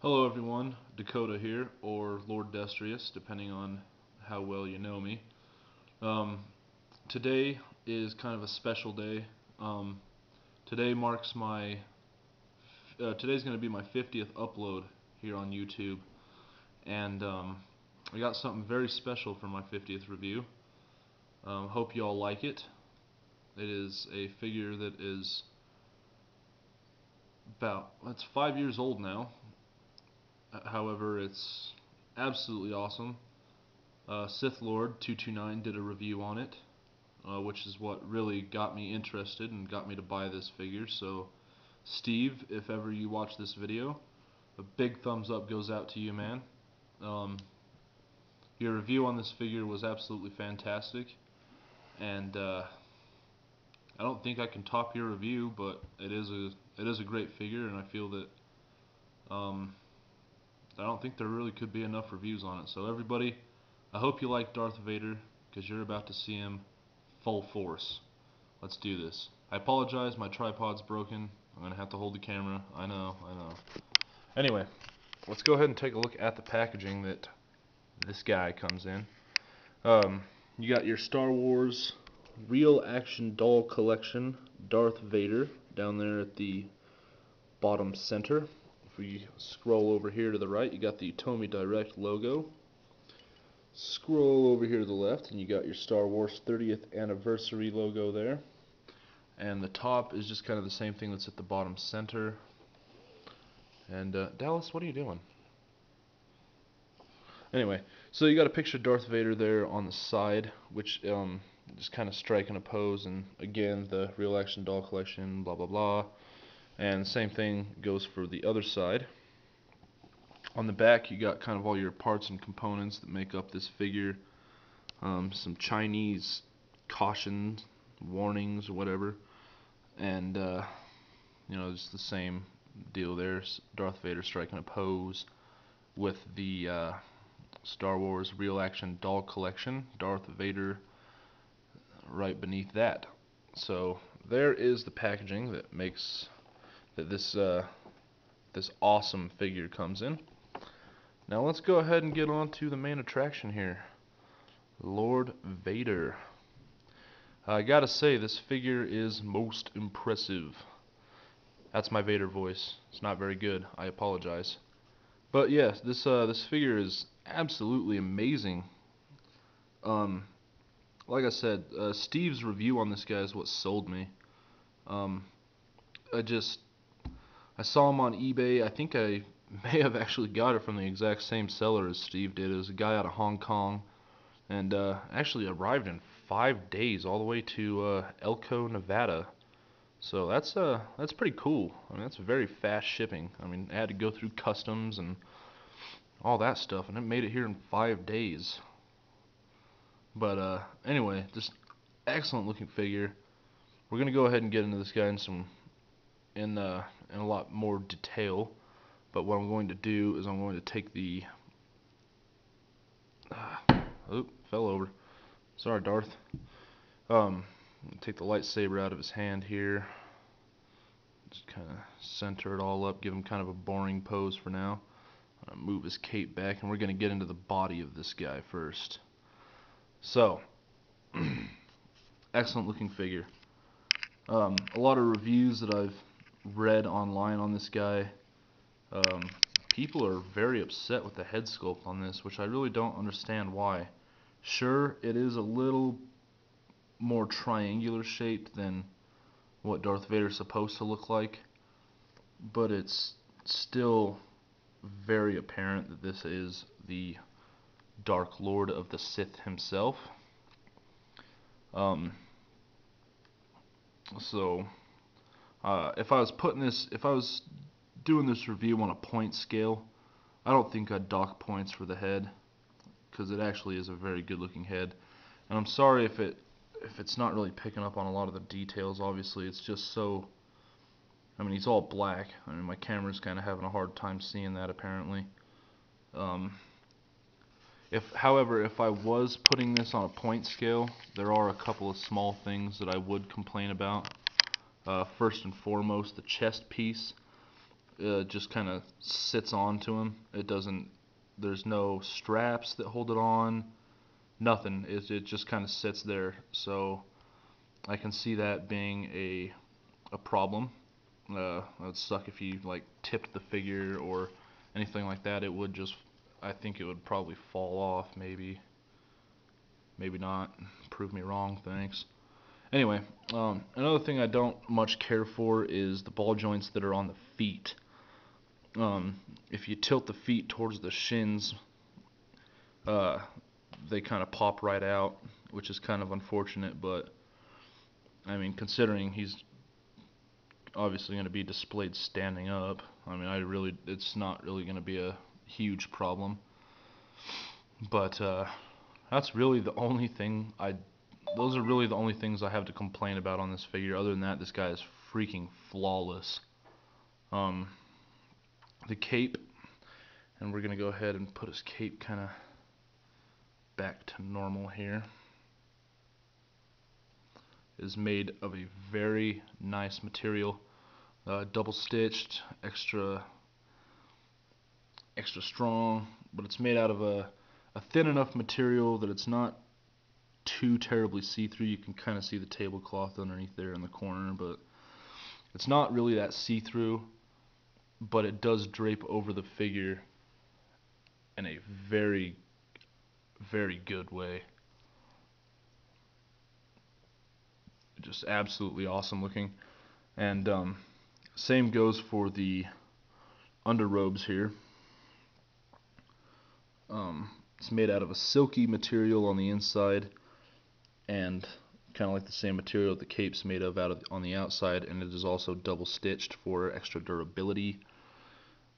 Hello everyone, Dakota here, or Lord Destrius, depending on how well you know me. Um, Today is kind of a special day. Um, Today marks today's going to be my 50th upload here on YouTube, and I got something very special for my 50th review. Hope you all like it. It is a figure that is it's 5 years old now. However, it's absolutely awesome. Sith Lord 229 did a review on it, which is what really got me interested and got me to buy this figure. So, Steve, if ever you watch this video, a big thumbs up goes out to you, man. Um, your review on this figure was absolutely fantastic, and I don't think I can top your review, but it is a great figure, and I feel that um, I don't think there really could be enough reviews on it. So everybody, I hope you like Darth Vader, because you're about to see him full force. Let's do this. I apologize, my tripod's broken. I'm gonna have to hold the camera. I know. Anyway, let's go ahead and take a look at the packaging that this guy comes in. You got your Star Wars Real Action Doll Collection Darth Vader down there at the bottom center. If we scroll over here to the right, you got the Tomy Direct logo. Scroll over here to the left, and you got your Star Wars 30th Anniversary logo there. And the top is just kind of the same thing that's at the bottom center. And Dallas, what are you doing? Anyway, so you got a picture of Darth Vader there on the side, which just kind of striking a pose. And again, the Real Action Doll Collection, blah blah blah. And same thing goes for the other side. On the back, you got kind of all your parts and components that make up this figure. Some Chinese cautions, warnings, or whatever. And just the same deal there. Darth Vader striking a pose with the Star Wars Real Action Doll Collection. Darth Vader right beneath that. So there is the packaging that makes that this awesome figure comes in. Now let's go ahead and get on to the main attraction here. Lord Vader. I gotta say, this figure is most impressive. That's my Vader voice. It's not very good. I apologize. But yes, this figure is absolutely amazing. Um, like I said, Steve's review on this guy is what sold me. Um, I just I saw him on eBay. I think I may have actually got it from the exact same seller as Steve did. It was a guy out of Hong Kong, and actually arrived in 5 days, all the way to Elko, Nevada. So that's pretty cool. I mean, that's very fast shipping. I mean, I had to go through customs and all that stuff, and it made it here in 5 days. But anyway, just excellent looking figure. We're gonna go ahead and get into this guy in a lot more detail. But what I'm going to do is I'm going to take the fell over. Sorry, Darth. Take the lightsaber out of his hand here. Just kind of center it all up, give him kind of a boring pose for now. Move his cape back, and we're going to get into the body of this guy first. So, excellent looking figure. A lot of reviews that I've read online on this guy, people are very upset with the head sculpt on this, which I really don't understand why. Sure, it is a little more triangular shaped than what Darth Vader's supposed to look like, but it's still very apparent that this is the Dark Lord of the Sith himself. So if I was doing this review on a point scale, I don't think I'd dock points for the head, because it actually is a very good looking head. And I'm sorry if it's not really picking up on a lot of the details. Obviously, it's just so, I mean, he's all black. I mean, my camera's kind of having a hard time seeing that, apparently. However, if I was putting this on a point scale, there are a couple of small things that I would complain about. First and foremost, the chest piece just kind of sits onto him. It doesn't. There's no straps that hold it on. Nothing. It just kind of sits there. So I can see that being a problem. It would suck if you like tipped the figure or anything like that. It would just. I think it would probably fall off. Maybe. Maybe not. Prove me wrong. Thanks. Anyway, another thing I don't much care for is the ball joints that are on the feet. If you tilt the feet towards the shins, they kind of pop right out, which is kind of unfortunate, but I mean, considering he's obviously going to be displayed standing up, I mean, it's not really going to be a huge problem. But that's really the only thing those are really the only things I have to complain about on this figure. Other than that, this guy is freaking flawless. The cape, and we're going to go ahead and put his cape kind of back to normal here, is made of a very nice material. Double stitched, extra strong, but it's made out of a thin enough material that it's not too terribly see-through. You can kind of see the tablecloth underneath there in the corner, but it's not really that see-through, but it does drape over the figure in a very, very good way. Just absolutely awesome looking. And same goes for the underrobes here. It's made out of a silky material on the inside, and kind of like the same material the cape's made of on the outside, and it is also double stitched for extra durability,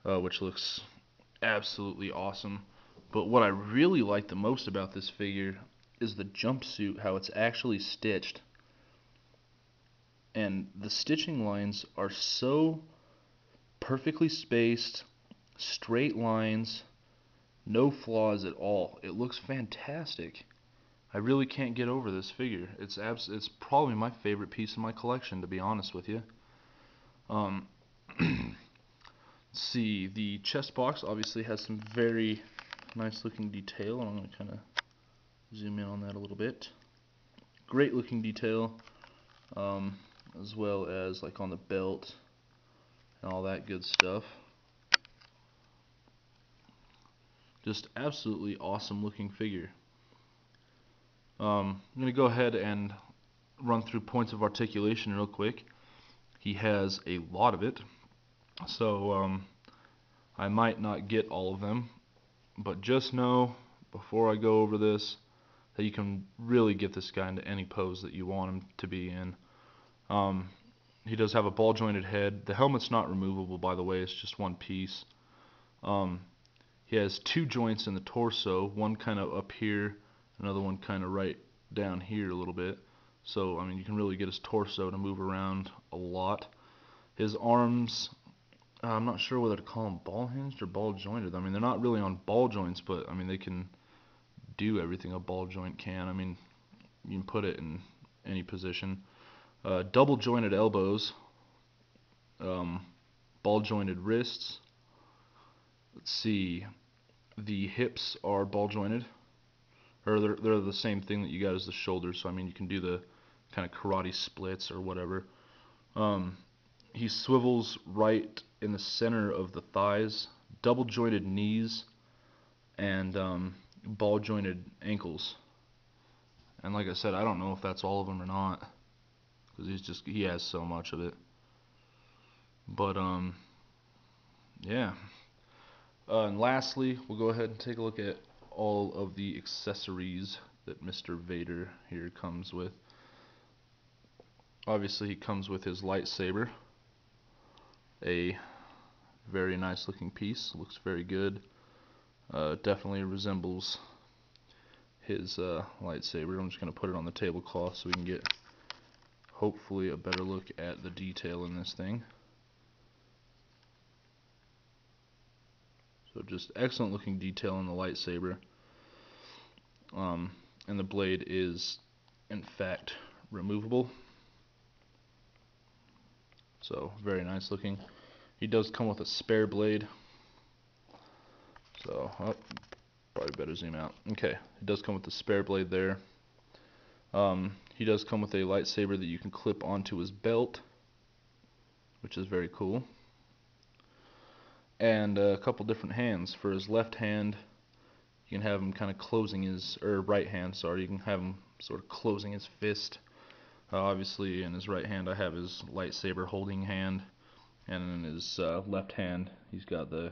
which looks absolutely awesome. But what I really like the most about this figure is the jumpsuit, how it's actually stitched, and the stitching lines are so perfectly spaced, straight lines, no flaws at all. It looks fantastic. I really can't get over this figure. It's probably my favorite piece of my collection, to be honest with you. See, the chest box obviously has some very nice looking detail, and I'm going to kind of zoom in on that a little bit. Great looking detail, as well as like on the belt and all that good stuff. Just absolutely awesome looking figure. I'm going to go ahead and run through points of articulation real quick. He has a lot of it, so I might not get all of them, but just know before I go over this that you can really get this guy into any pose that you want him to be in. He does have a ball jointed head. The helmet's not removable, by the way, it's just one piece. He has two joints in the torso, one kind of up here, another one kind of right down here a little bit. So, I mean, you can really get his torso to move around a lot. His arms, I'm not sure whether to call them ball hinged or ball jointed. I mean, they're not really on ball joints, but I mean, they can do everything a ball joint can. I mean, you can put it in any position. Double jointed elbows, ball jointed wrists. Let's see, the hips are ball jointed, or they're the same thing that you got as the shoulders. So I mean, you can do the kind of karate splits or whatever. He swivels right in the center of the thighs, double jointed knees, and ball jointed ankles. And like I said, I don't know if that's all of them or not, because he has so much of it. But yeah. And lastly, we'll go ahead and take a look at all of the accessories that Mr. Vader here comes with. Obviously, he comes with his lightsaber, a very nice looking piece, looks very good. Definitely resembles his lightsaber. I'm just going to put it on the tablecloth so we can get hopefully a better look at the detail in this thing. So just excellent looking detail in the lightsaber. And the blade is in fact removable. So very nice looking. He does come with a spare blade. So, probably better zoom out. Okay, it does come with a spare blade there. He does come with a lightsaber that you can clip onto his belt, which is very cool. And a couple different hands. For his left hand, you can have him kind of closing his, or right hand, sorry, you can have him sort of closing his fist. Obviously, in his right hand, I have his lightsaber holding hand, and in his left hand, he's got the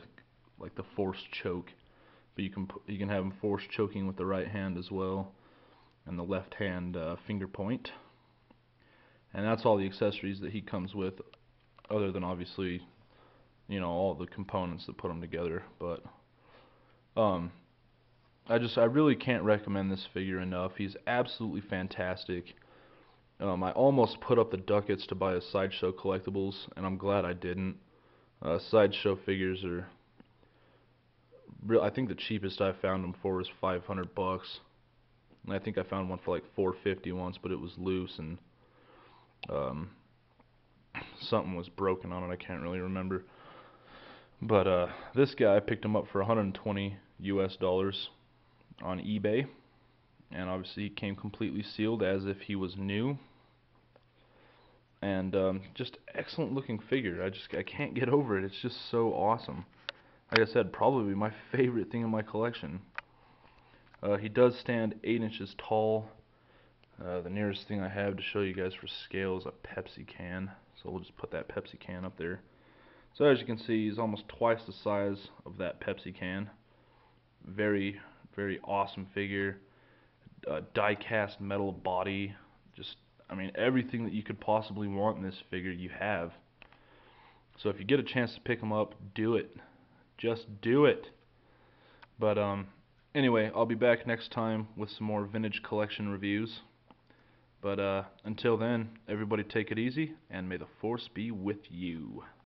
force choke. But you can have him force choking with the right hand as well, and the left hand finger point. And that's all the accessories that he comes with, other than obviously, all the components that put him together. But I really can't recommend this figure enough. He's absolutely fantastic. I almost put up the ducats to buy his Sideshow collectibles, and I'm glad I didn't. Sideshow figures are I think the cheapest I found them for was $500, and I think I found one for like $450 once, but it was loose and something was broken on it. I can't really remember. But this guy, I picked him up for $120 US on eBay, and obviously he came completely sealed as if he was new. And just excellent looking figure. I can't get over it. It's just so awesome. Like I said, probably my favorite thing in my collection. He does stand 8 inches tall. The nearest thing I have to show you guys for scale is a Pepsi can. So we'll just put that Pepsi can up there. So as you can see, he's almost twice the size of that Pepsi can. Very, very awesome figure. Die-cast metal body. Just, I mean, everything that you could possibly want in this figure, you have. So if you get a chance to pick him up, do it. Just do it. But anyway, I'll be back next time with some more vintage collection reviews. But until then, everybody take it easy, and may the Force be with you.